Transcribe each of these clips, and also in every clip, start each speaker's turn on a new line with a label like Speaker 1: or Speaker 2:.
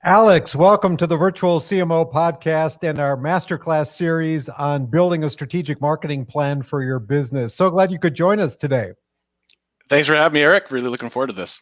Speaker 1: Alex, welcome to the Virtual CMO podcast and our Masterclass series on building a strategic marketing plan for your business. So glad you could join us today.
Speaker 2: Thanks for having me, Eric. Really looking forward to this.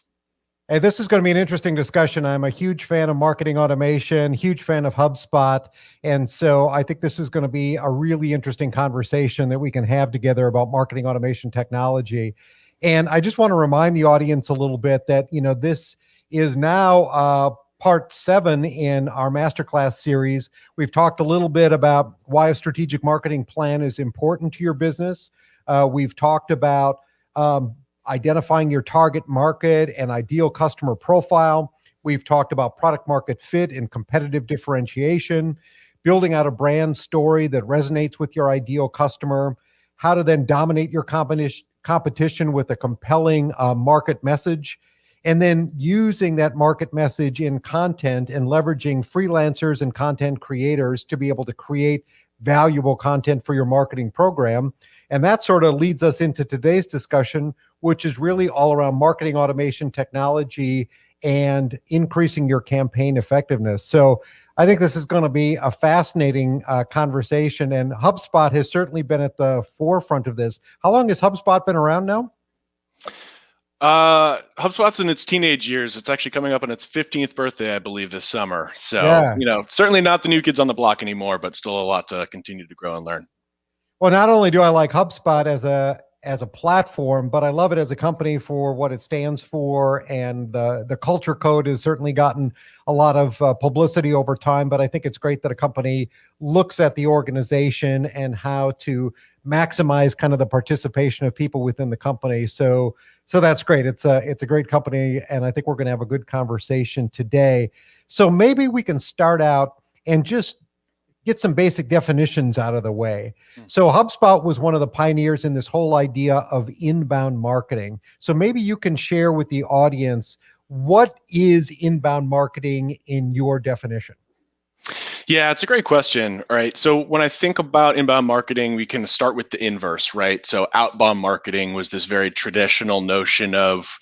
Speaker 1: Hey, this is going to be an interesting discussion. I'm a huge fan of marketing automation, huge fan of HubSpot. And so I think this is going to be a really interesting conversation that we can have together about marketing automation technology. And I just want to remind the audience a little bit that, this is now part 7 in our Masterclass series. We've talked a little bit about why a strategic marketing plan is important to your business. We've talked about identifying your target market and ideal customer profile. We've talked about product market fit and competitive differentiation, building out a brand story that resonates with your ideal customer, how to then dominate your competition with a compelling market message, and then using that market message in content and leveraging freelancers and content creators to be able to create valuable content for your marketing program. And that sort of leads us into today's discussion, which is really all around marketing automation technology and increasing your campaign effectiveness. So I think this is going to be a fascinating conversation, and HubSpot has certainly been at the forefront of this. How long has HubSpot been around now?
Speaker 2: HubSpot's in its teenage years. It's actually coming up on its 15th birthday, I believe, this summer. So, certainly not the new kids on the block anymore, but still a lot to continue to grow and learn.
Speaker 1: Well, not only do I like HubSpot as a platform, but I love it as a company for what it stands for, and the culture code has certainly gotten a lot of publicity over time. But I think it's great that a company looks at the organization and how to maximize kind of the participation of people within the company. So that's great. It's a great company, and I think we're going to have a good conversation today. So maybe we can start out and just get some basic definitions out of the way. So HubSpot was one of the pioneers in this whole idea of inbound marketing. So maybe you can share with the audience, what is inbound marketing in your definition?
Speaker 2: Yeah, it's a great question. All right. So when I think about inbound marketing, we can start with the inverse, right? So outbound marketing was this very traditional notion of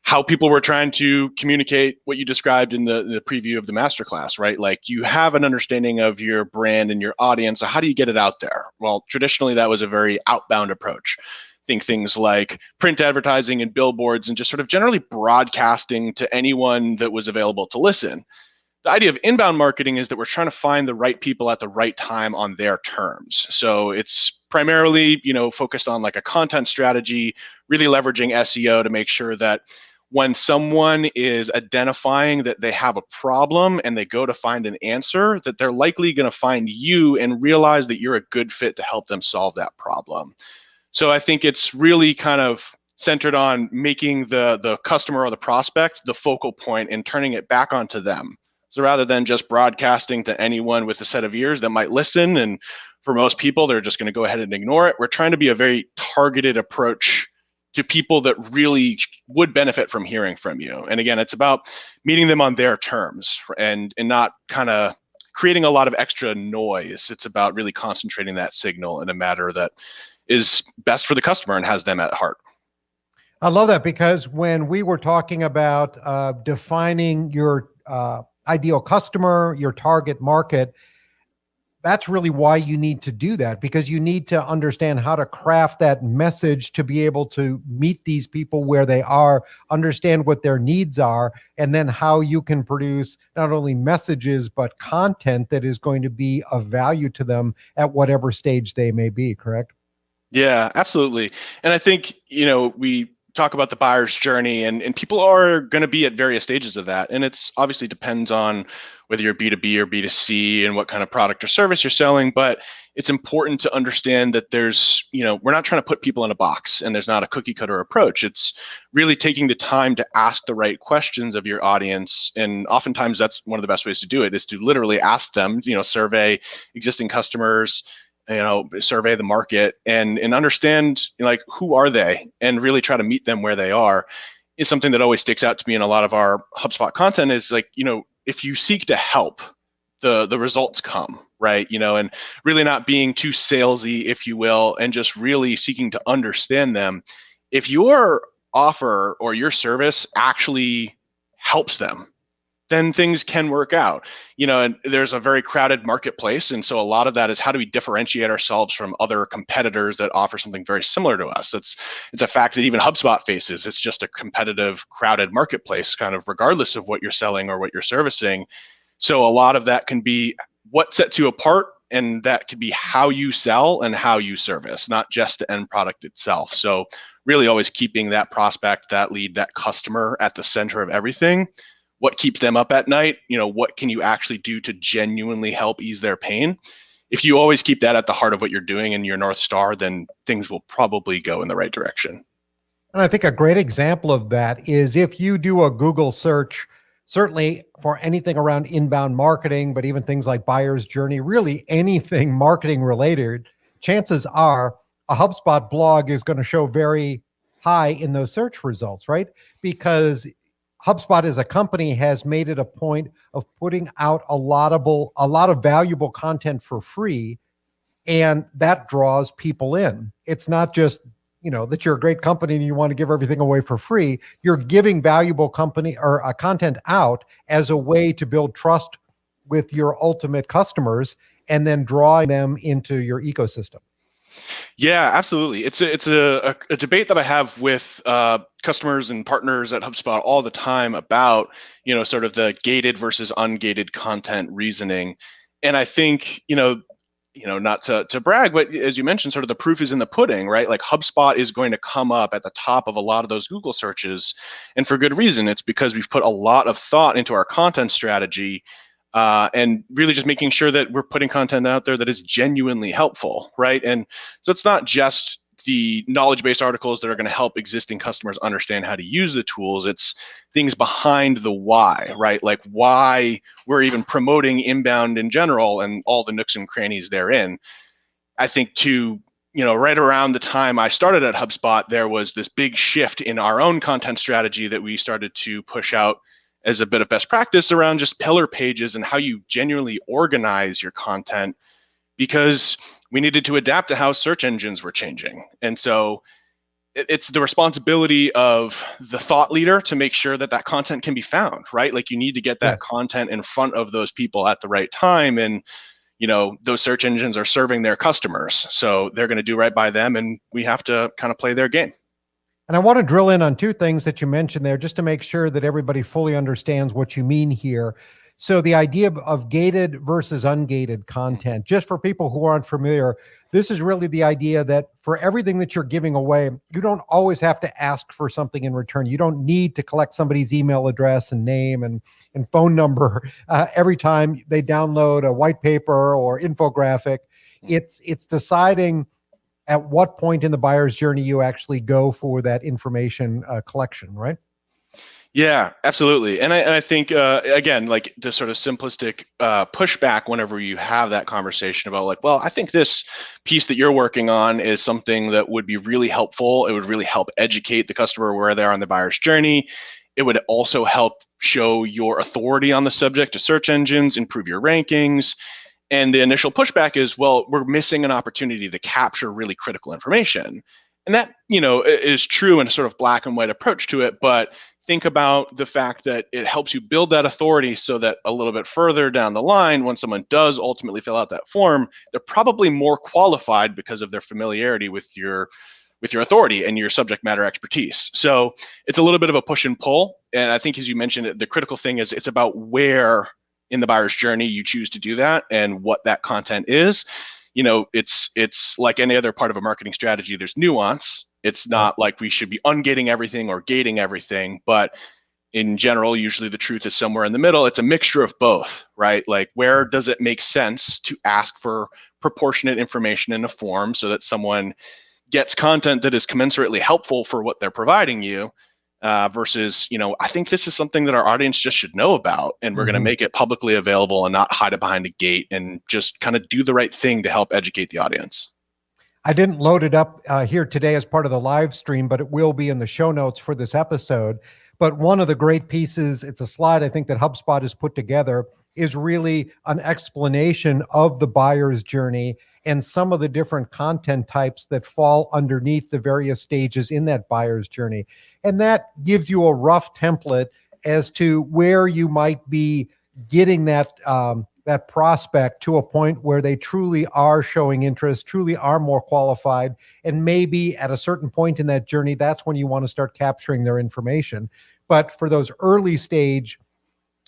Speaker 2: how people were trying to communicate what you described in the preview of the masterclass, right? Like, you have an understanding of your brand and your audience. So how do you get it out there? Well, traditionally, that was a very outbound approach. Think things like print advertising and billboards and just sort of generally broadcasting to anyone that was available to listen. The idea of inbound marketing is that we're trying to find the right people at the right time on their terms. So it's primarily, focused on like a content strategy, really leveraging SEO to make sure that when someone is identifying that they have a problem and they go to find an answer, that they're likely going to find you and realize that you're a good fit to help them solve that problem. So I think it's really kind of centered on making the customer or the prospect the focal point and turning it back onto them. So rather than just broadcasting to anyone with a set of ears that might listen, and for most people, they're just going to go ahead and ignore it, we're trying to be a very targeted approach to people that really would benefit from hearing from you. And again, it's about meeting them on their terms and not kind of creating a lot of extra noise. It's about really concentrating that signal in a matter that is best for the customer and has them at heart.
Speaker 1: I love that, because when we were talking about defining your ideal customer, your target market, that's really why you need to do that, because you need to understand how to craft that message to be able to meet these people where they are, understand what their needs are, and then how you can produce not only messages, but content that is going to be of value to them at whatever stage they may be, correct?
Speaker 2: Yeah, absolutely. And I think, we talk about the buyer's journey, and people are going to be at various stages of that. And it's obviously depends on whether you're B2B or B2C and what kind of product or service you're selling. But it's important to understand that there's, we're not trying to put people in a box, and there's not a cookie cutter approach. It's really taking the time to ask the right questions of your audience. And oftentimes that's one of the best ways to do it, is to literally ask them, survey existing customers, survey the market and understand, like, who are they, and really try to meet them where they are. Is something that always sticks out to me in a lot of our HubSpot content is like, if you seek to help, the results come, right? And really not being too salesy, if you will, and just really seeking to understand them. If your offer or your service actually helps them, then things can work out. And there's a very crowded marketplace. And so a lot of that is how do we differentiate ourselves from other competitors that offer something very similar to us? It's a fact that even HubSpot faces. It's just a competitive, crowded marketplace, kind of regardless of what you're selling or what you're servicing. So a lot of that can be what sets you apart, and that could be how you sell and how you service, not just the end product itself. So really always keeping that prospect, that lead, that customer at the center of everything. What keeps them up at night? What can you actually do to genuinely help ease their pain? If you always keep that at the heart of what you're doing and your North Star, then things will probably go in the right direction.
Speaker 1: And I think a great example of that is if you do a Google search, certainly for anything around inbound marketing, but even things like buyer's journey, really anything marketing related, chances are a HubSpot blog is going to show very high in those search results, right? Because HubSpot as a company has made it a point of putting out a lot of valuable content for free, and that draws people in. It's not just that you're a great company and you want to give everything away for free. You're giving valuable company or content out as a way to build trust with your ultimate customers and then drawing them into your ecosystem.
Speaker 2: Yeah, absolutely. It's a debate that I have with customers and partners at HubSpot all the time about sort of the gated versus ungated content reasoning. And I think not to brag, but as you mentioned, sort of the proof is in the pudding, right? Like HubSpot is going to come up at the top of a lot of those Google searches, and for good reason. It's because we've put a lot of thought into our content strategy. And really just making sure that we're putting content out there that is genuinely helpful, right? And so it's not just the knowledge-based articles that are going to help existing customers understand how to use the tools. It's things behind the why, right? Like why we're even promoting inbound in general and all the nooks and crannies therein. I think right around the time I started at HubSpot, there was this big shift in our own content strategy that we started to push out as a bit of best practice around just pillar pages and how you genuinely organize your content, because we needed to adapt to how search engines were changing. And so it's the responsibility of the thought leader to make sure that content can be found, right? Like you need to get that content in front of those people at the right time. And, those search engines are serving their customers. So they're going to do right by them, and we have to kind of play their game.
Speaker 1: And I want to drill in on two things that you mentioned there, just to make sure that everybody fully understands what you mean here. So the idea of gated versus ungated content, just for people who aren't familiar, this is really the idea that for everything that you're giving away, you don't always have to ask for something in return. You don't need to collect somebody's email address and name and phone number every time they download a white paper or infographic. It's deciding at what point in the buyer's journey you actually go for that information collection, right?
Speaker 2: Yeah, absolutely. And I think, again, like the sort of simplistic pushback whenever you have that conversation about like, well, I think this piece that you're working on is something that would be really helpful. It would really help educate the customer where they are on the buyer's journey. It would also help show your authority on the subject to search engines, improve your rankings. And the initial pushback is, well, we're missing an opportunity to capture really critical information. And that, is true in a sort of black and white approach to it. But think about the fact that it helps you build that authority so that a little bit further down the line, when someone does ultimately fill out that form, they're probably more qualified because of their familiarity with your authority and your subject matter expertise. So it's a little bit of a push and pull. And I think, as you mentioned, the critical thing is it's about where in the buyer's journey you choose to do that and what that content is. It's like any other part of a marketing strategy. There's nuance. It's not like we should be ungating everything or gating everything, but in general, usually the truth is somewhere in the middle. It's a mixture of both, right? Like, where does it make sense to ask for proportionate information in a form so that someone gets content that is commensurately helpful for what they're providing you, versus, I think this is something that our audience just should know about, and we're going to make it publicly available and not hide it behind a gate and just kind of do the right thing to help educate the audience.
Speaker 1: I didn't load it up here today as part of the live stream, but it will be in the show notes for this episode. But one of the great pieces, it's a slide I think that HubSpot has put together, is really an explanation of the buyer's journey and some of the different content types that fall underneath the various stages in that buyer's journey. And that gives you a rough template as to where you might be getting that prospect to a point where they truly are showing interest, truly are more qualified, and maybe at a certain point in that journey, that's when you want to start capturing their information. But for those early stage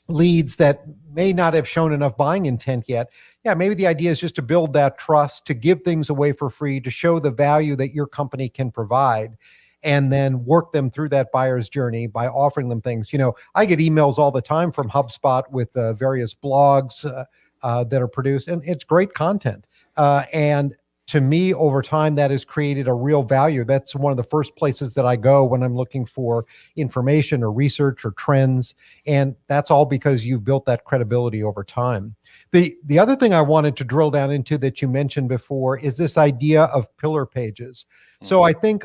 Speaker 1: leads that may not have shown enough buying intent yet, yeah, maybe the idea is just to build that trust, to give things away for free, to show the value that your company can provide, and then work them through that buyer's journey by offering them things. I get emails all the time from HubSpot with various blogs that are produced, and it's great content. And to me, over time, that has created a real value. That's one of the first places that I go when I'm looking for information or research or trends. And that's all because you've built that credibility over time. The other thing I wanted to drill down into that you mentioned before is this idea of pillar pages. So I think,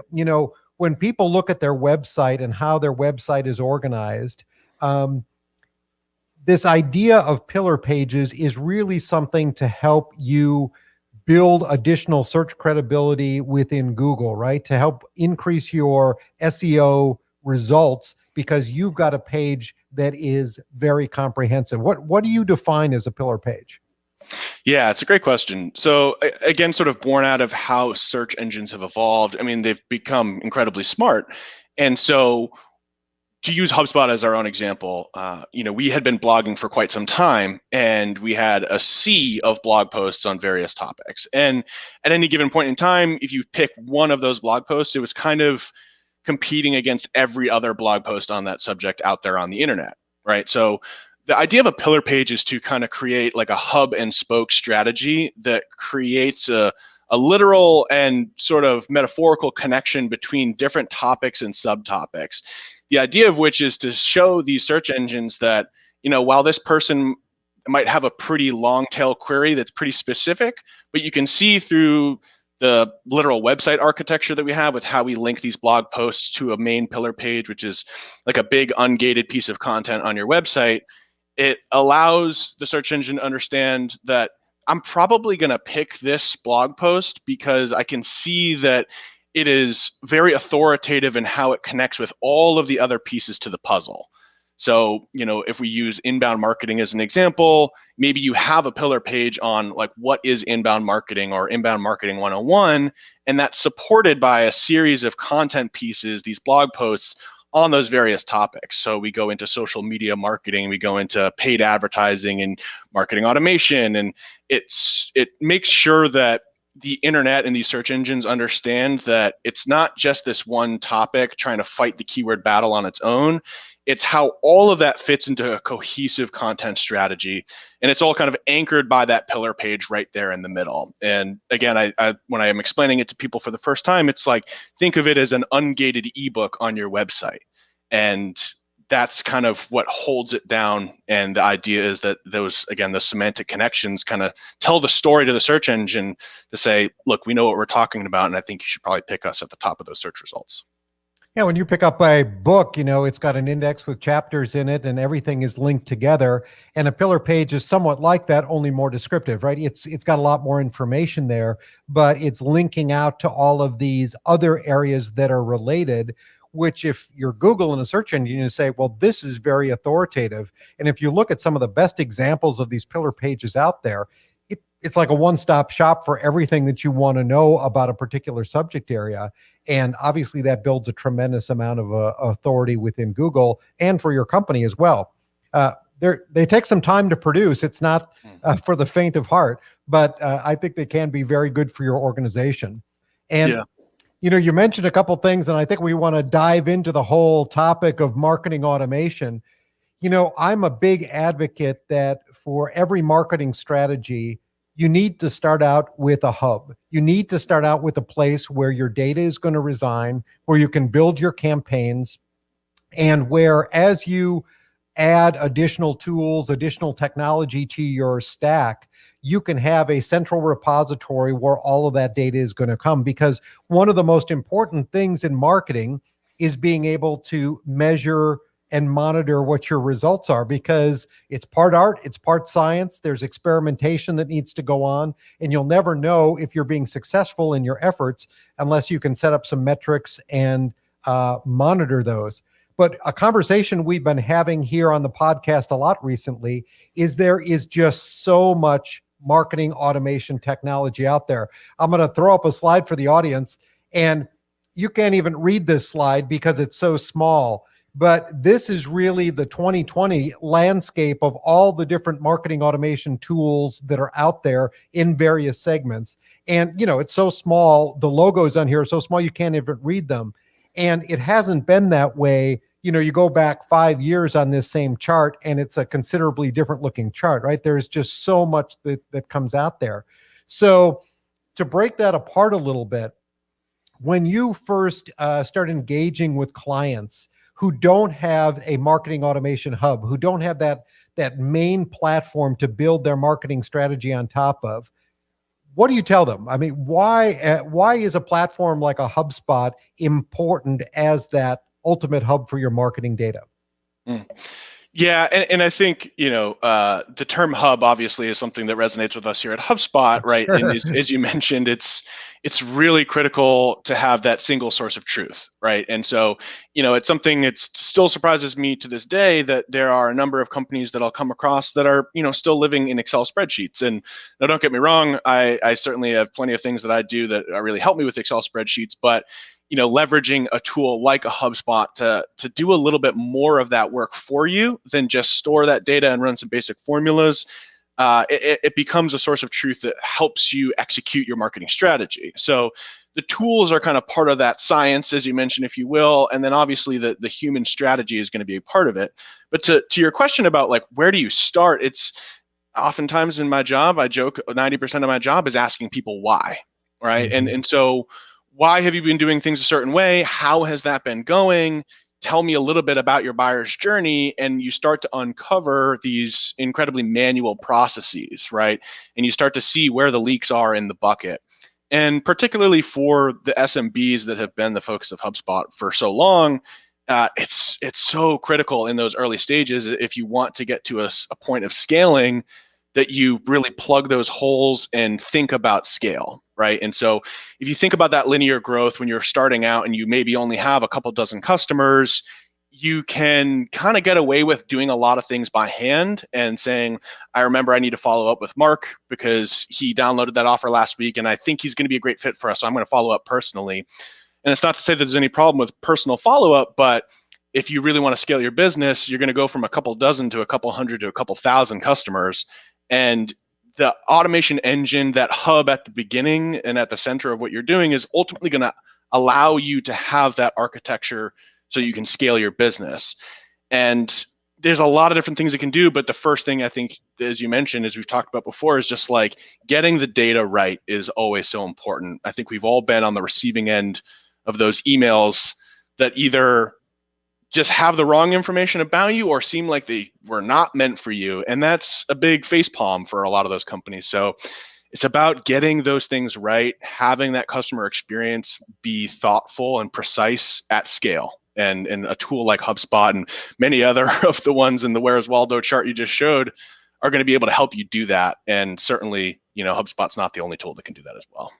Speaker 1: when people look at their website and how their website is organized, this idea of pillar pages is really something to help you build additional search credibility within Google, right? To help increase your SEO results because you've got a page that is very comprehensive. What do you define as a pillar page?
Speaker 2: Yeah, it's a great question. So again, sort of born out of how search engines have evolved. I mean, they've become incredibly smart. And so to use HubSpot as our own example, we had been blogging for quite some time, and we had a sea of blog posts on various topics. And at any given point in time, if you pick one of those blog posts, it was kind of competing against every other blog post on that subject out there on the internet, right? So the idea of a pillar page is to kind of create like a hub and spoke strategy that creates a literal and sort of metaphorical connection between different topics and subtopics. The idea of which is to show these search engines that, while this person might have a pretty long tail query that's pretty specific, but you can see through the literal website architecture that we have with how we link these blog posts to a main pillar page, which is like a big ungated piece of content on your website. It allows the search engine to understand that I'm probably going to pick this blog post because I can see that it is very authoritative in how it connects with all of the other pieces to the puzzle. So, if we use inbound marketing as an example, maybe you have a pillar page on like what is inbound marketing or inbound marketing 101, and that's supported by a series of content pieces, these blog posts on those various topics. So we go into social media marketing, we go into paid advertising and marketing automation, and it makes sure that the internet and these search engines understand that it's not just this one topic trying to fight the keyword battle on its own. It's how all of that fits into a cohesive content strategy. And it's all kind of anchored by that pillar page right there in the middle. And again, I when I am explaining it to people for the first time, it's like, think of it as an ungated ebook on your website. And that's kind of what holds it down. And the idea is that those, again, the semantic connections kind of tell the story to the search engine to say, look, we know what we're talking about, and I think you should probably pick us at the top of those search results.
Speaker 1: Yeah, when you pick up a book, it's got an index with chapters in it and everything is linked together. And a pillar page is somewhat like that, only more descriptive, right? It's got a lot more information there, but it's linking out to all of these other areas that are related, which if you're Google and a search engine, you say, well, this is very authoritative. And if you look at some of the best examples of these pillar pages out there, it's like a one-stop shop for everything that you want to know about a particular subject area. And obviously that builds a tremendous amount of authority within Google and for your company as well. They take some time to produce. It's not for the faint of heart, but I think they can be very good for your organization. And you mentioned a couple things, and I think we want to dive into the whole topic of marketing automation. I'm a big advocate that for every marketing strategy, you need to start out with a hub. You need to start out with a place where your data is going to reside, where you can build your campaigns, and where as you add additional tools, additional technology to your stack, you can have a central repository where all of that data is going to come. Because one of the most important things in marketing is being able to measure and monitor what your results are, because it's part art, it's part science. There's experimentation that needs to go on, and you'll never know if you're being successful in your efforts unless you can set up some metrics and monitor those. But a conversation we've been having here on the podcast a lot recently is there is just so much marketing automation technology out there. I'm going to throw up a slide for the audience, and you can't even read this slide because it's so small. But this is really the 2020 landscape of all the different marketing automation tools that are out there in various segments. And, it's so small. The logos on here are so small, you can't even read them. And it hasn't been that way. You go back 5 years on this same chart and it's a considerably different looking chart, right? There's just so much that comes out there. So to break that apart a little bit, when you first start engaging with clients who don't have a marketing automation hub, who don't have that main platform to build their marketing strategy on top of, what do you tell them? I mean, why is a platform like a HubSpot important as that ultimate hub for your marketing data?
Speaker 2: Yeah, and I think the term hub obviously is something that resonates with us here at HubSpot, right?
Speaker 1: Sure.
Speaker 2: And as you mentioned, it's really critical to have that single source of truth, right? And so it's something that still surprises me to this day that there are a number of companies that I'll come across that are still living in Excel spreadsheets. And now, don't get me wrong, I certainly have plenty of things that I do that really help me with Excel spreadsheets, but leveraging a tool like a HubSpot to do a little bit more of that work for you than just store that data and run some basic formulas, it becomes a source of truth that helps you execute your marketing strategy. So the tools are kind of part of that science, as you mentioned, if you will, and then obviously the human strategy is going to be a part of it. But to your question about like, where do you start? It's oftentimes in my job, I joke 90% of my job is asking people why, right?
Speaker 1: Mm-hmm.
Speaker 2: And so why have you been doing things a certain way? How has that been going? Tell me a little bit about your buyer's journey, and you start to uncover these incredibly manual processes, right? And you start to see where the leaks are in the bucket. And particularly for the SMBs that have been the focus of HubSpot for so long, it's so critical in those early stages if you want to get to a point of scaling that you really plug those holes and think about scale, right? And so if you think about that linear growth when you're starting out and you maybe only have a couple dozen customers, you can kind of get away with doing a lot of things by hand and saying, I remember I need to follow up with Mark because he downloaded that offer last week and I think he's going to be a great fit for us, so I'm going to follow up personally. And it's not to say that there's any problem with personal follow-up, but if you really want to scale your business, you're going to go from a couple dozen to a couple hundred to a couple thousand customers. And the automation engine, that hub at the beginning and at the center of what you're doing, is ultimately going to allow you to have that architecture so you can scale your business. And there's a lot of different things it can do, but the first thing I think, as you mentioned, as we've talked about before, is just like getting the data right is always so important. I think we've all been on the receiving end of those emails that either just have the wrong information about you or seem like they were not meant for you. And that's a big facepalm for a lot of those companies. So it's about getting those things right, having that customer experience be thoughtful and precise at scale. And a tool like HubSpot and many other of the ones in the Where's Waldo chart you just showed are going to be able to help you do that. And certainly, HubSpot's not the only tool that can do that as well.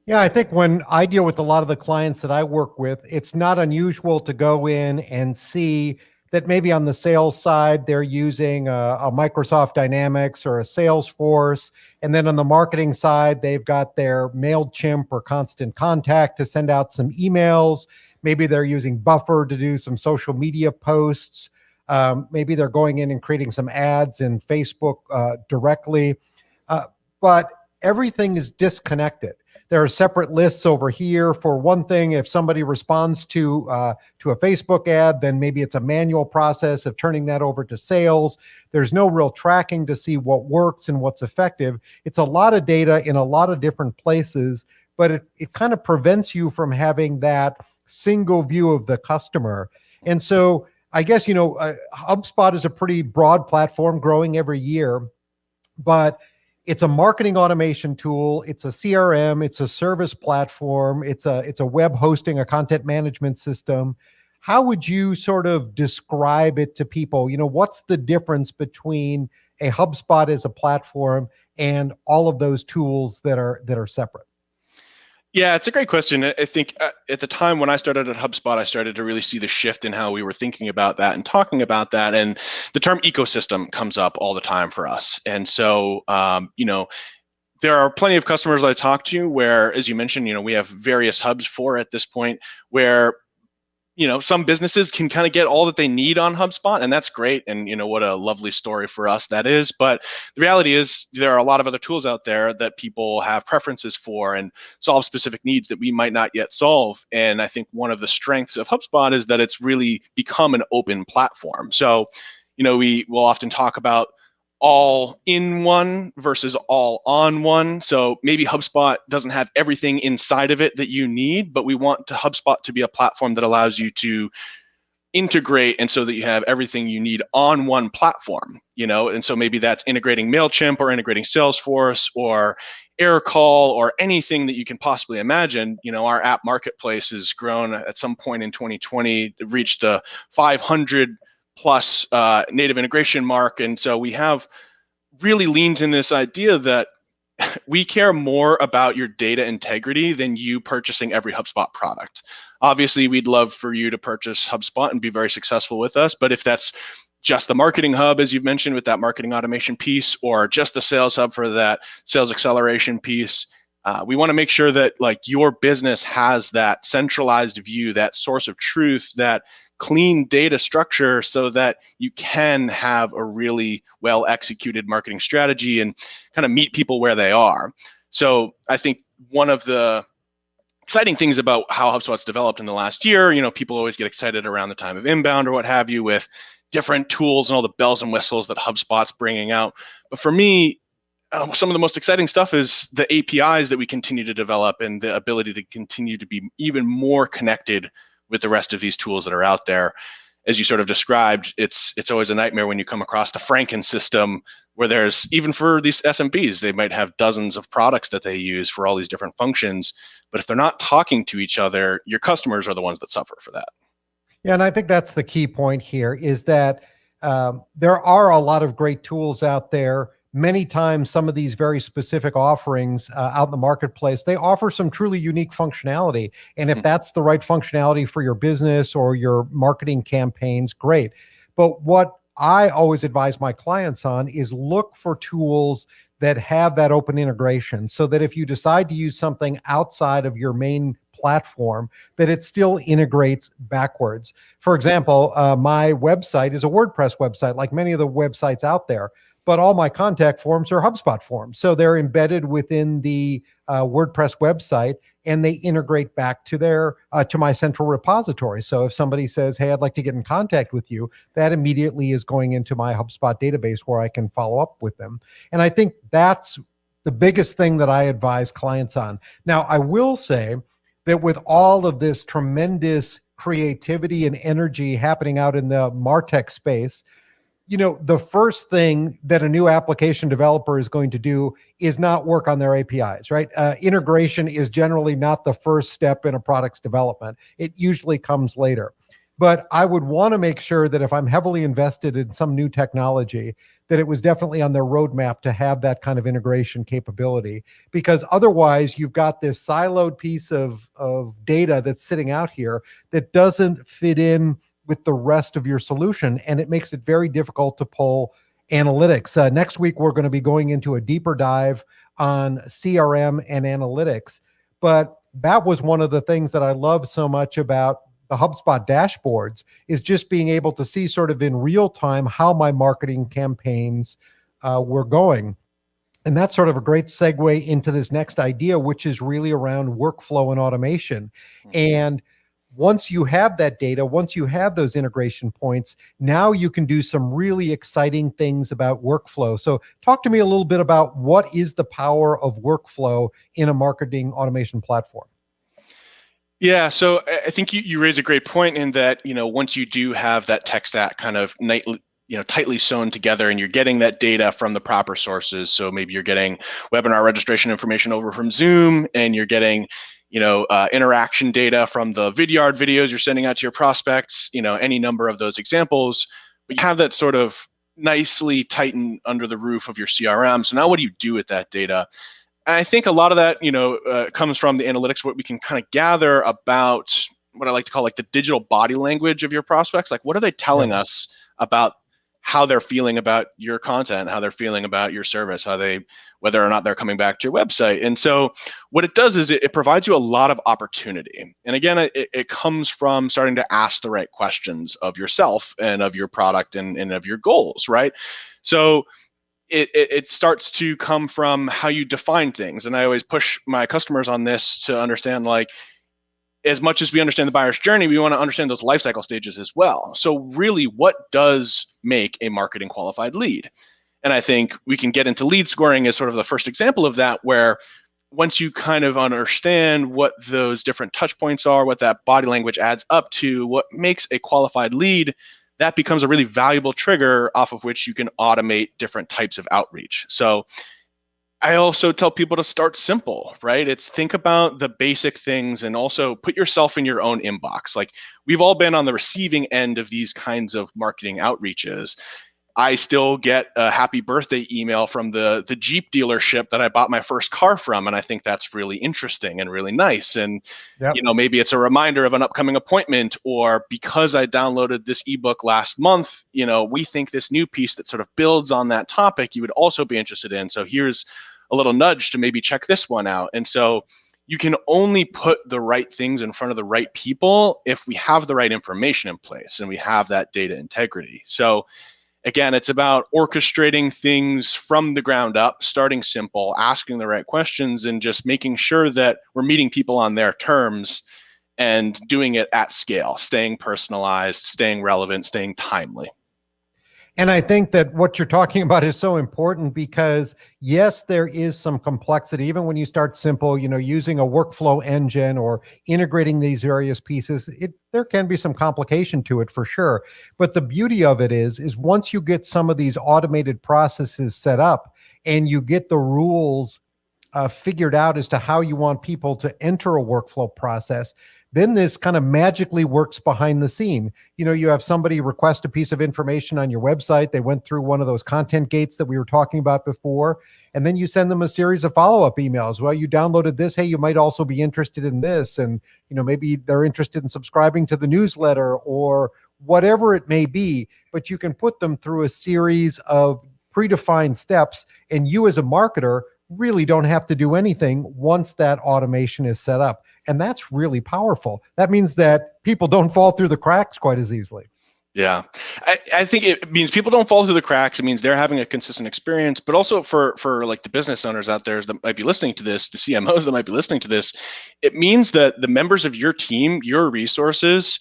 Speaker 1: Yeah, I think when I deal with a lot of the clients that I work with, it's not unusual to go in and see that maybe on the sales side, they're using a Microsoft Dynamics or a Salesforce. And then on the marketing side, they've got their MailChimp or Constant Contact to send out some emails. Maybe they're using Buffer to do some social media posts. Maybe they're going in and creating some ads in Facebook directly. But everything is disconnected. There are separate lists over here. For one thing, if somebody responds to a Facebook ad, then maybe it's a manual process of turning that over to sales. There's no real tracking to see what works and what's effective. It's a lot of data in a lot of different places, but it kind of prevents you from having that single view of the customer. And so I guess, HubSpot is a pretty broad platform growing every year, but it's a marketing automation tool. It's a CRM. It's a service platform. It's a web hosting, a content management system. How would you sort of describe it to people? What's the difference between a HubSpot as a platform and all of those tools that are separate?
Speaker 2: Yeah, it's a great question. I think at the time when I started at HubSpot, I started to really see the shift in how we were thinking about that and talking about that. And the term ecosystem comes up all the time for us. And so, there are plenty of customers that I talk to where, as you mentioned, we have various hubs for at this point where some businesses can kind of get all that they need on HubSpot, and that's great. And what a lovely story for us that is. But the reality is there are a lot of other tools out there that people have preferences for and solve specific needs that we might not yet solve. And I think one of the strengths of HubSpot is that it's really become an open platform. So, we will often talk about all in one versus all on one. So maybe HubSpot doesn't have everything inside of it that you need, but we want HubSpot to be a platform that allows you to integrate, and so that you have everything you need on one platform, and so maybe that's integrating MailChimp or integrating Salesforce or Aircall or anything that you can possibly imagine. Our app marketplace has grown at some point in 2020, reached the 500 plus native integration mark. And so we have really leaned in this idea that we care more about your data integrity than you purchasing every HubSpot product. Obviously, we'd love for you to purchase HubSpot and be very successful with us. But if that's just the marketing hub, as you've mentioned, with that marketing automation piece, or just the sales hub for that sales acceleration piece, we want to make sure that your business has that centralized view, that source of truth, that clean data structure, so that you can have a really well executed marketing strategy and kind of meet people where they are. So I think one of the exciting things about how HubSpot's developed in the last year, people always get excited around the time of inbound or what have you with different tools and all the bells and whistles that HubSpot's bringing out. But for me, some of the most exciting stuff is the APIs that we continue to develop and the ability to continue to be even more connected with the rest of these tools that are out there. As you sort of described, it's always a nightmare when you come across the Franken system, where there's, even for these SMBs, they might have dozens of products that they use for all these different functions. But if they're not talking to each other, your customers are the ones that suffer for that.
Speaker 1: Yeah, and I think that's the key point here, is that there are a lot of great tools out there. Many times, some of these very specific offerings out in the marketplace, they offer some truly unique functionality. And if that's the right functionality for your business or your marketing campaigns, great. But what I always advise my clients on is look for tools that have that open integration, so that if you decide to use something outside of your main platform, that it still integrates backwards. For example, my website is a WordPress website, like many of the websites out there, but all my contact forms are HubSpot forms. So they're embedded within the WordPress website, and they integrate back to to my central repository. So if somebody says, hey, I'd like to get in contact with you, that immediately is going into my HubSpot database where I can follow up with them. And I think that's the biggest thing that I advise clients on. Now, I will say that with all of this tremendous creativity and energy happening out in the MarTech space, the first thing that a new application developer is going to do is not work on their APIs, right? Integration is generally not the first step in a product's development. It usually comes later. But I would want to make sure that if I'm heavily invested in some new technology, that it was definitely on their roadmap to have that kind of integration capability. Because otherwise, you've got this siloed piece of data that's sitting out here that doesn't fit in with the rest of your solution, and it makes it very difficult to pull analytics. Next week, we're going to be going into a deeper dive on CRM and analytics, but that was one of the things that I love so much about the HubSpot dashboards, is just being able to see sort of in real time how my marketing campaigns were going. And that's sort of a great segue into this next idea, which is really around workflow and automation. And once you have that data, once you have those integration points, now you can do some really exciting things about workflow. So talk to me a little bit about what is the power of workflow in a marketing automation platform.
Speaker 2: Yeah, so I think you raise a great point in that, once you do have that tech stack kind of tightly sewn together, and you're getting that data from the proper sources. So maybe you're getting webinar registration information over from Zoom, and you're getting interaction data from the Vidyard videos you're sending out to your prospects, any number of those examples. But you have that sort of nicely tightened under the roof of your CRM. So now what do you do with that data? And I think a lot of that, comes from the analytics, what we can kind of gather about what I like to call like the digital body language of your prospects. Like, what are they telling us about how they're feeling about your content, how they're feeling about your service, whether or not they're coming back to your website. And so what it does is it provides you a lot of opportunity. And again, it comes from starting to ask the right questions of yourself and of your product and of your goals, right? So it starts to come from how you define things. And I always push my customers on this to understand, like, as much as we understand the buyer's journey, we want to understand those life cycle stages as well. So really, what does make a marketing qualified lead? And I think we can get into lead scoring as sort of the first example of that, where once you kind of understand what those different touch points are, what that body language adds up to, what makes a qualified lead, that becomes a really valuable trigger off of which you can automate different types of outreach. So I also tell people to start simple, right? It's think about the basic things and also put yourself in your own inbox. Like, we've all been on the receiving end of these kinds of marketing outreaches. I still get a happy birthday email from the Jeep dealership that I bought my first car from. And I think that's really interesting and really nice. And, maybe it's a reminder of an upcoming appointment, or because I downloaded this ebook last month, we think this new piece that sort of builds on that topic you would also be interested in. So here's a little nudge to maybe check this one out. And so you can only put the right things in front of the right people if we have the right information in place and we have that data integrity. So again, it's about orchestrating things from the ground up, starting simple, asking the right questions, and just making sure that we're meeting people on their terms and doing it at scale, staying personalized, staying relevant, staying timely.
Speaker 1: And I think that what you're talking about is so important because, yes, there is some complexity. Even when you start simple, using a workflow engine or integrating these various pieces, there can be some complication to it for sure. But the beauty of it is once you get some of these automated processes set up and you get the rules figured out as to how you want people to enter a workflow process, then this kind of magically works behind the scene. You have somebody request a piece of information on your website. They went through one of those content gates that we were talking about before. And then you send them a series of follow-up emails. Well, you downloaded this. Hey, you might also be interested in this. And, maybe they're interested in subscribing to the newsletter or whatever it may be. But you can put them through a series of predefined steps. And you as a marketer really don't have to do anything once that automation is set up. And that's really powerful. That means that people don't fall through the cracks quite as easily.
Speaker 2: Yeah, I think it means people don't fall through the cracks. It means they're having a consistent experience, but also for like the business owners out there that might be listening to this, the CMOs that might be listening to this, it means that the members of your team, your resources,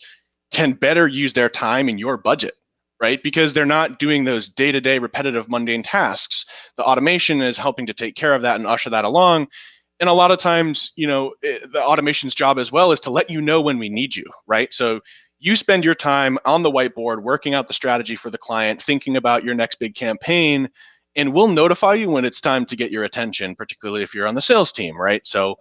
Speaker 2: can better use their time in your budget, right? Because they're not doing those day-to-day repetitive mundane tasks. The automation is helping to take care of that and usher that along. And a lot of times, the automation's job as well is to let you know when we need you, right? So you spend your time on the whiteboard working out the strategy for the client, thinking about your next big campaign, and we'll notify you when it's time to get your attention, particularly if you're on the sales team, right? So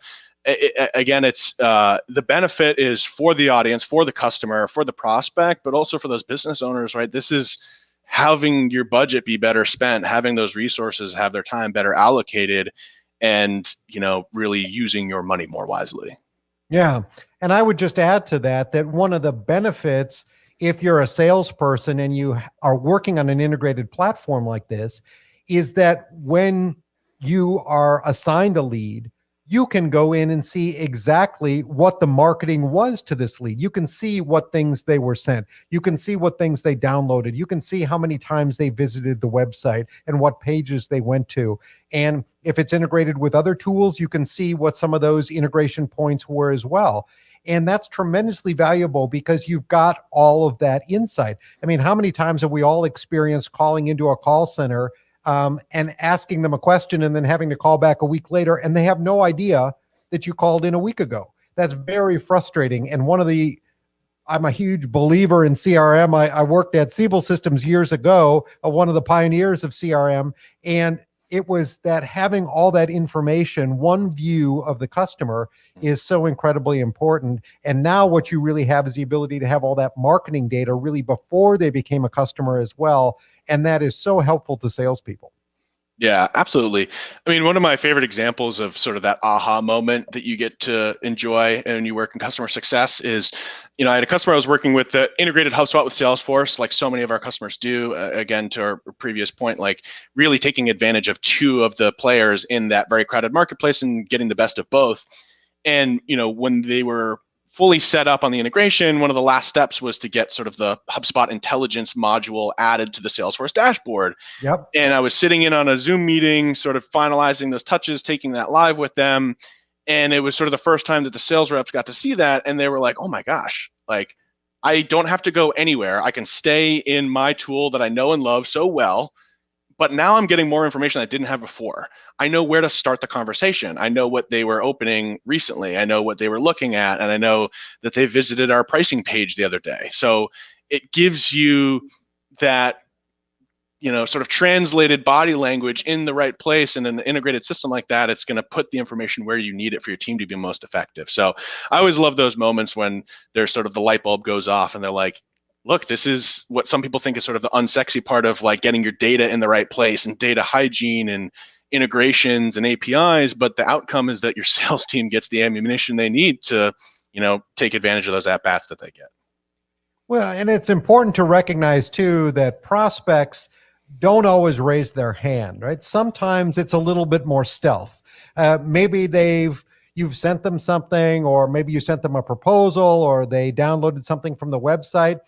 Speaker 2: again, it's the benefit is for the audience, for the customer, for the prospect, but also for those business owners, right? This is having your budget be better spent, having those resources have their time better allocated, and really using your money more wisely.
Speaker 1: Yeah. And I would just add to that one of the benefits, if you're a salesperson and you are working on an integrated platform like this, is that when you are assigned a lead, you can go in and see exactly what the marketing was to this lead. You can see what things they were sent. You can see what things they downloaded. You can see how many times they visited the website and what pages they went to. And if it's integrated with other tools, you can see what some of those integration points were as well. And that's tremendously valuable because you've got all of that insight. I mean, how many times have we all experienced calling into a call center and asking them a question and then having to call back a week later and they have no idea that you called in a week ago? That's very frustrating. And I'm a huge believer in CRM. I worked at Siebel Systems years ago, one of the pioneers of CRM. And it was that having all that information, one view of the customer, is so incredibly important. And now what you really have is the ability to have all that marketing data really before they became a customer as well. And that is so helpful to salespeople.
Speaker 2: Yeah, absolutely. I mean, one of my favorite examples of sort of that aha moment that you get to enjoy when you work in customer success is, I had a customer I was working with that integrated HubSpot with Salesforce, like so many of our customers do. Again, to our previous point, like really taking advantage of two of the players in that very crowded marketplace and getting the best of both. And when they were fully set up on the integration, one of the last steps was to get sort of the HubSpot intelligence module added to the Salesforce dashboard.
Speaker 1: Yep.
Speaker 2: And I was sitting in on a Zoom meeting, sort of finalizing those touches, taking that live with them. And it was sort of the first time that the sales reps got to see that. And they were like, oh my gosh, like I don't have to go anywhere. I can stay in my tool that I know and love so well. But now I'm getting more information I didn't have before. I know where to start the conversation. I know what they were opening recently. I know what they were looking at. And I know that they visited our pricing page the other day. So it gives you that sort of translated body language in the right place in an integrated system like that. It's going to put the information where you need it for your team to be most effective. So I always love those moments when there's sort of the light bulb goes off and they're like, look, this is what some people think is sort of the unsexy part of like getting your data in the right place and data hygiene and integrations and APIs. But the outcome is that your sales team gets the ammunition they need to, take advantage of those at-bats that they get.
Speaker 1: Well, and it's important to recognize too that prospects don't always raise their hand, right? Sometimes it's a little bit more stealth. Maybe you've sent them something, or maybe you sent them a proposal, or they downloaded something from the website,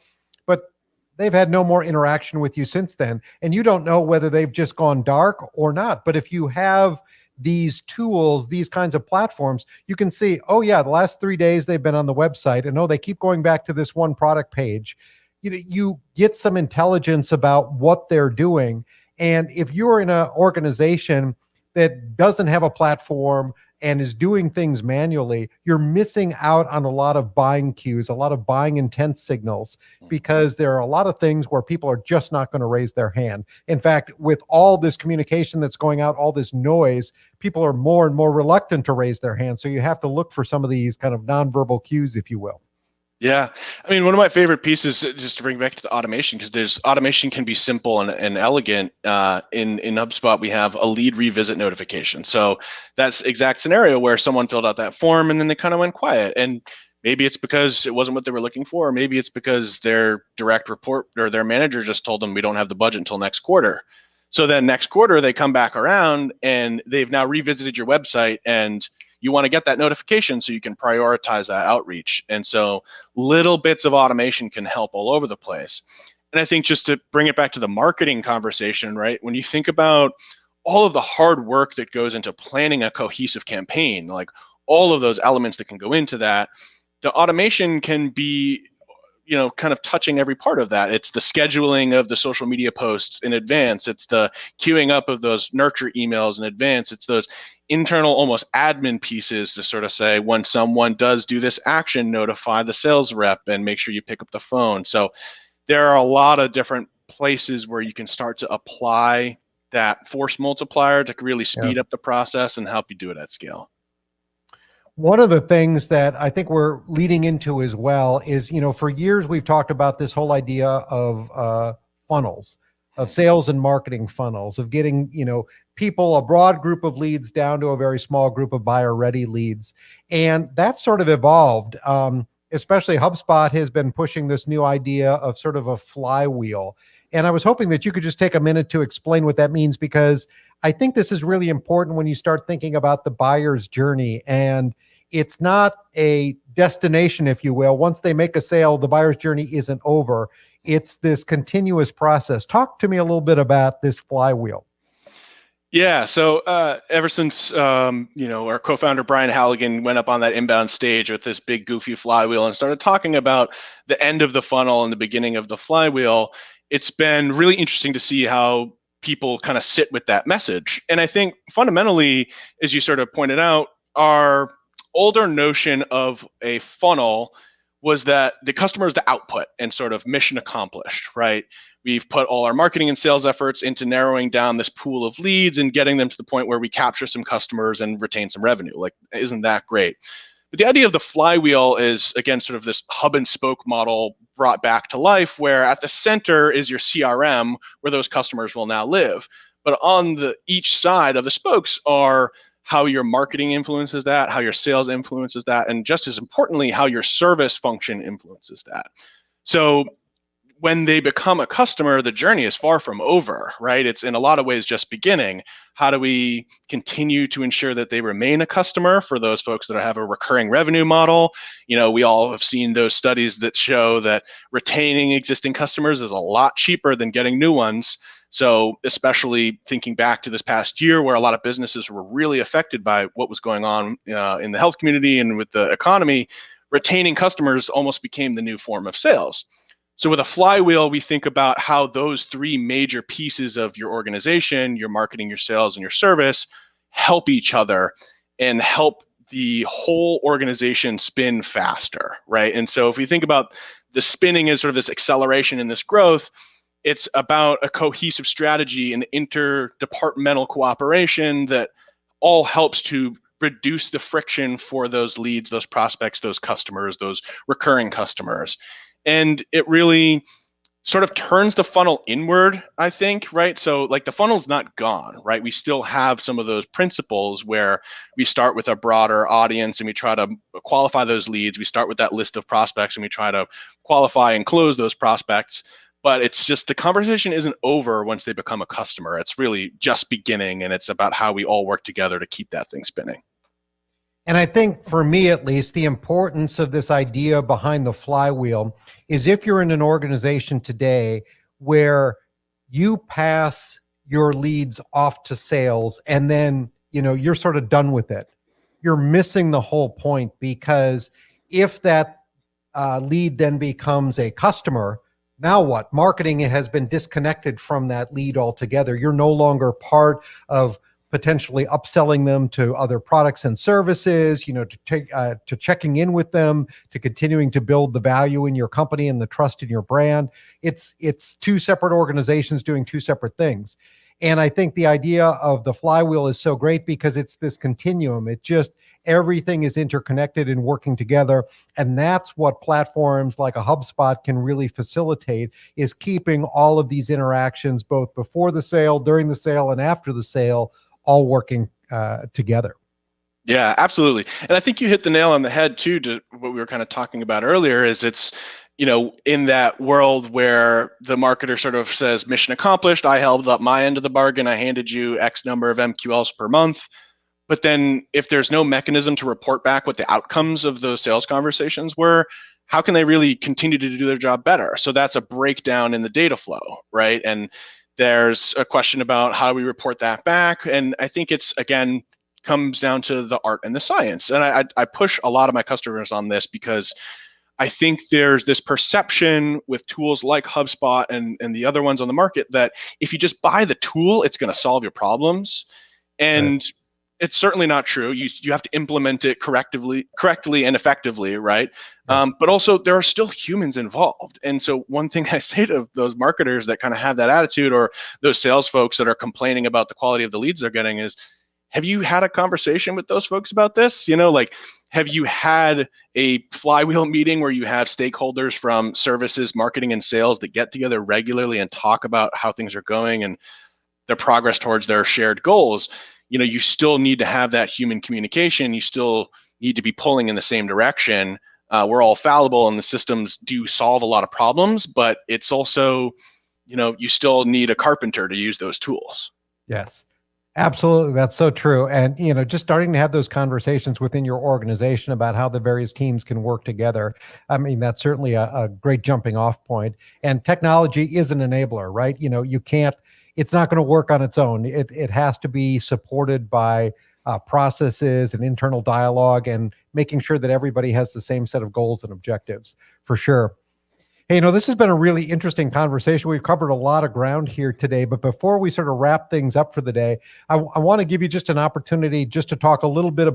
Speaker 1: but they've had no more interaction with you since then. And you don't know whether they've just gone dark or not. But if you have these tools, these kinds of platforms, you can see, oh yeah, the last 3 days they've been on the website, and oh, they keep going back to this one product page. You get some intelligence about what they're doing. And if you're in an organization that doesn't have a platform and is doing things manually, you're missing out on a lot of buying cues, a lot of buying intent signals, because there are a lot of things where people are just not going to raise their hand. In fact, with all this communication that's going out, all this noise, people are more and more reluctant to raise their hand. So you have to look for some of these kind of nonverbal cues, if you will.
Speaker 2: Yeah. I mean, one of my favorite pieces, just to bring back to the automation, because there's automation can be simple and elegant. In HubSpot, we have a lead revisit notification. So that's exact scenario where someone filled out that form and then they kind of went quiet. And maybe it's because it wasn't what they were looking for, or maybe it's because their direct report or their manager just told them we don't have the budget until next quarter. So then next quarter, they come back around and they've now revisited your website, and you want to get that notification so you can prioritize that outreach. And so little bits of automation can help all over the place. And I think just to bring it back to the marketing conversation, right? When you think about all of the hard work that goes into planning a cohesive campaign, like all of those elements that can go into that, the automation can be kind of touching every part of that. It's the scheduling of the social media posts in advance. It's the queuing up of those nurture emails in advance. It's those internal, almost admin pieces to sort of say, when someone does do this action, notify the sales rep and make sure you pick up the phone. So there are a lot of different places where you can start to apply that force multiplier to really speed up the process and help you do it at scale.
Speaker 1: One of the things that I think we're leading into as well is, for years we've talked about this whole idea of funnels, of sales and marketing funnels, of getting, people, a broad group of leads down to a very small group of buyer-ready leads. And that sort of evolved. Especially HubSpot has been pushing this new idea of sort of a flywheel. And I was hoping that you could just take a minute to explain what that means, because I think this is really important when you start thinking about the buyer's journey. And it's not a destination, if you will. Once they make a sale, the buyer's journey isn't over. It's this continuous process. Talk to me a little bit about this flywheel.
Speaker 2: Yeah. So ever since our co-founder Brian Halligan went up on that inbound stage with this big goofy flywheel and started talking about the end of the funnel and the beginning of the flywheel, it's been really interesting to see how people kind of sit with that message. And I think fundamentally, as you sort of pointed out, our older notion of a funnel was that the customer is the output and sort of mission accomplished, right? We've put all our marketing and sales efforts into narrowing down this pool of leads and getting them to the point where we capture some customers and retain some revenue. Like, isn't that great? But the idea of the flywheel is, again, sort of this hub and spoke model brought back to life, where at the center is your CRM, where those customers will now live. But on each side of the spokes are how your marketing influences that, how your sales influences that, and just as importantly, how your service function influences that. So when they become a customer, the journey is far from over, right? It's in a lot of ways just beginning. How do we continue to ensure that they remain a customer for those folks that have a recurring revenue model? We all have seen those studies that show that retaining existing customers is a lot cheaper than getting new ones. So especially thinking back to this past year where a lot of businesses were really affected by what was going on in the health community and with the economy, retaining customers almost became the new form of sales. So with a flywheel, we think about how those three major pieces of your organization, your marketing, your sales, and your service, help each other and help the whole organization spin faster, right? And so if we think about the spinning as sort of this acceleration and this growth, it's about a cohesive strategy and interdepartmental cooperation that all helps to reduce the friction for those leads, those prospects, those customers, those recurring customers. And it really sort of turns the funnel inward, I think, right? So like the funnel's not gone, right? We still have some of those principles where we start with a broader audience and we try to qualify those leads. We start with that list of prospects and we try to qualify and close those prospects. But it's just the conversation isn't over once they become a customer. It's really just beginning, and it's about how we all work together to keep that thing spinning.
Speaker 1: And I think for me, at least, the importance of this idea behind the flywheel is if you're in an organization today where you pass your leads off to sales and then, you're sort of done with it, you're missing the whole point, because if that lead then becomes a customer, now what? Marketing has been disconnected from that lead altogether. You're no longer part of potentially upselling them to other products and services, to checking in with them, to continuing to build the value in your company and the trust in your brand. It's two separate organizations doing two separate things. And I think the idea of the flywheel is so great because it's this continuum. It just, everything is interconnected and working together. And that's what platforms like a HubSpot can really facilitate, is keeping all of these interactions, both before the sale, during the sale, and after the sale, all working together.
Speaker 2: Yeah, absolutely. And I think you hit the nail on the head too, to what we were kind of talking about earlier, is it's, in that world where the marketer sort of says, mission accomplished, I held up my end of the bargain, I handed you X number of MQLs per month. But then if there's no mechanism to report back what the outcomes of those sales conversations were, how can they really continue to do their job better? So that's a breakdown in the data flow, right? And there's a question about how we report that back. And I think it's, again, comes down to the art and the science. And I push a lot of my customers on this because I think there's this perception with tools like HubSpot and the other ones on the market that if you just buy the tool, it's going to solve your problems. And right. It's certainly not true. You have to implement it correctly and effectively, right? Yes. But also there are still humans involved. And so one thing I say to those marketers that kind of have that attitude, or those sales folks that are complaining about the quality of the leads they're getting, is, have you had a conversation with those folks about this? Have you had a flywheel meeting where you have stakeholders from services, marketing, and sales that get together regularly and talk about how things are going and their progress towards their shared goals? You still need to have that human communication. You still need to be pulling in the same direction. We're all fallible and the systems do solve a lot of problems, but it's also, you still need a carpenter to use those tools.
Speaker 1: Yes, absolutely. That's so true. And, just starting to have those conversations within your organization about how the various teams can work together. I mean, that's certainly a great jumping off point. And technology is an enabler, right? You can't, it's not going to work on its own. It has to be supported by processes and internal dialogue and making sure that everybody has the same set of goals and objectives, for sure. Hey, this has been a really interesting conversation. We've covered a lot of ground here today, but before we sort of wrap things up for the day, I want to give you just an opportunity just to talk a little bit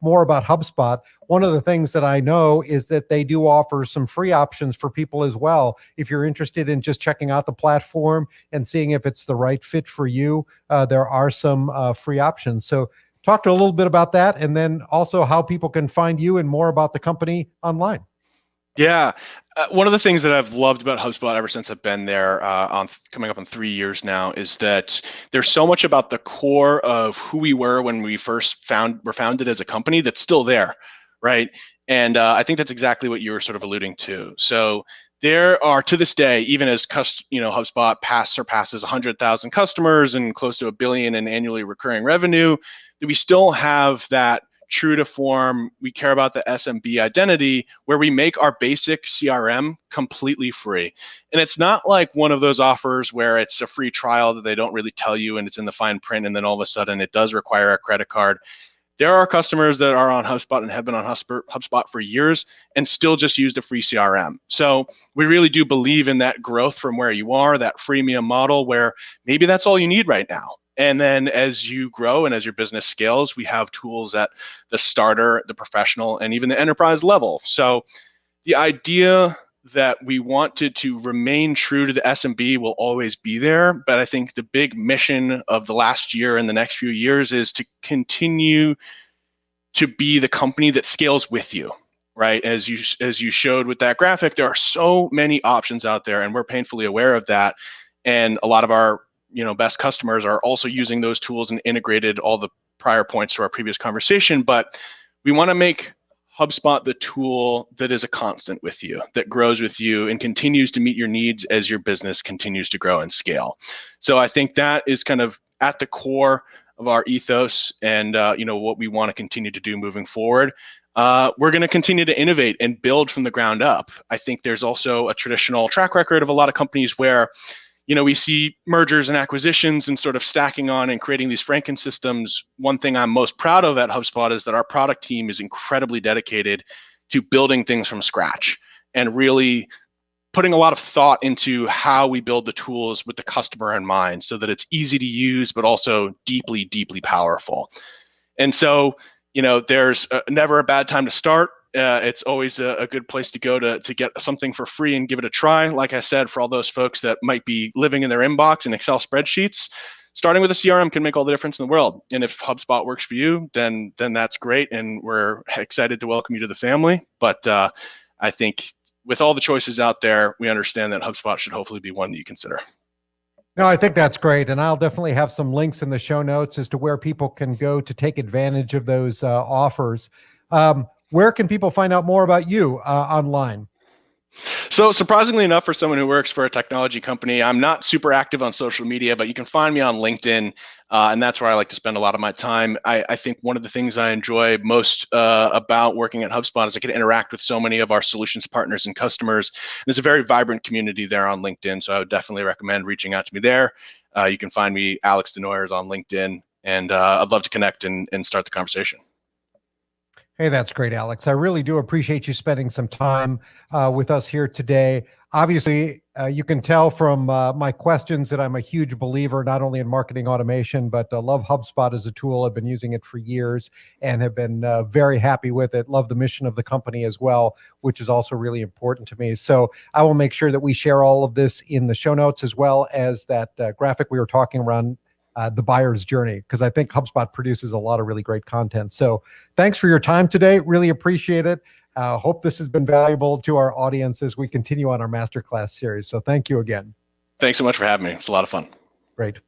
Speaker 1: more about HubSpot. One of the things that I know is that they do offer some free options for people as well. If you're interested in just checking out the platform and seeing if it's the right fit for you, there are some free options. So talk to a little bit about that, and then also how people can find you and more about the company online.
Speaker 2: Yeah. One of the things that I've loved about HubSpot ever since I've been there, on coming up on 3 years now, is that there's so much about the core of who we were when we first were founded as a company that's still there, right? And I think that's exactly what you were sort of alluding to. So there are, to this day, even as HubSpot surpasses 100,000 customers and close to $1 billion in annually recurring revenue, that we still have that true to form, we care about the SMB identity, where we make our basic CRM completely free. And it's not like one of those offers where it's a free trial that they don't really tell you and it's in the fine print, and then all of a sudden it does require a credit card. There are customers that are on HubSpot and have been on HubSpot for years and still just use the free CRM. So we really do believe in that growth from where you are, that freemium model where maybe that's all you need right now. And then as you grow and as your business scales, we have tools at the starter, the professional, and even the enterprise level. So the idea that we wanted to remain true to the SMB will always be there. But I think the big mission of the last year and the next few years is to continue to be the company that scales with you, right? As you showed with that graphic, there are so many options out there, and we're painfully aware of that. And a lot of our best customers are also using those tools and integrated all the prior points to our previous conversation. But we want to make HubSpot the tool that is a constant with you, that grows with you and continues to meet your needs as your business continues to grow and scale. So I think that is kind of at the core of our ethos and what we want to continue to do moving forward. We're going to continue to innovate and build from the ground up. I think there's also a traditional track record of a lot of companies where we see mergers and acquisitions and sort of stacking on and creating these Franken systems. One thing I'm most proud of at HubSpot is that our product team is incredibly dedicated to building things from scratch and really putting a lot of thought into how we build the tools with the customer in mind so that it's easy to use, but also deeply, deeply powerful. And so, there's never a bad time to start. It's always a good place to go to get something for free and give it a try. Like I said, for all those folks that might be living in their inbox and Excel spreadsheets, starting with a CRM can make all the difference in the world. And if HubSpot works for you, then that's great. And we're excited to welcome you to the family. But I think with all the choices out there, we understand that HubSpot should hopefully be one that you consider.
Speaker 1: No, I think that's great. And I'll definitely have some links in the show notes as to where people can go to take advantage of those offers. Where can people find out more about you online?
Speaker 2: So surprisingly enough, for someone who works for a technology company, I'm not super active on social media, but you can find me on LinkedIn. And that's where I like to spend a lot of my time. I think one of the things I enjoy most about working at HubSpot is I get to interact with so many of our solutions partners and customers. There's a very vibrant community there on LinkedIn, so I would definitely recommend reaching out to me there. You can find me, Alex Desnoyers, on LinkedIn, and I'd love to connect and start the conversation.
Speaker 1: Hey, that's great, Alex. I really do appreciate you spending some time with us here today. Obviously, you can tell from my questions that I'm a huge believer not only in marketing automation, but love HubSpot as a tool. I've been using it for years and have been very happy with it. Love the mission of the company as well, which is also really important to me. So I will make sure that we share all of this in the show notes, as well as that graphic we were talking around the buyer's journey, because I think HubSpot produces a lot of really great content. So thanks for your time today. Really appreciate it. Hope this has been valuable to our audience as we continue on our Masterclass series. So thank you again.
Speaker 2: Thanks so much for having me. It's a lot of fun.
Speaker 1: Great.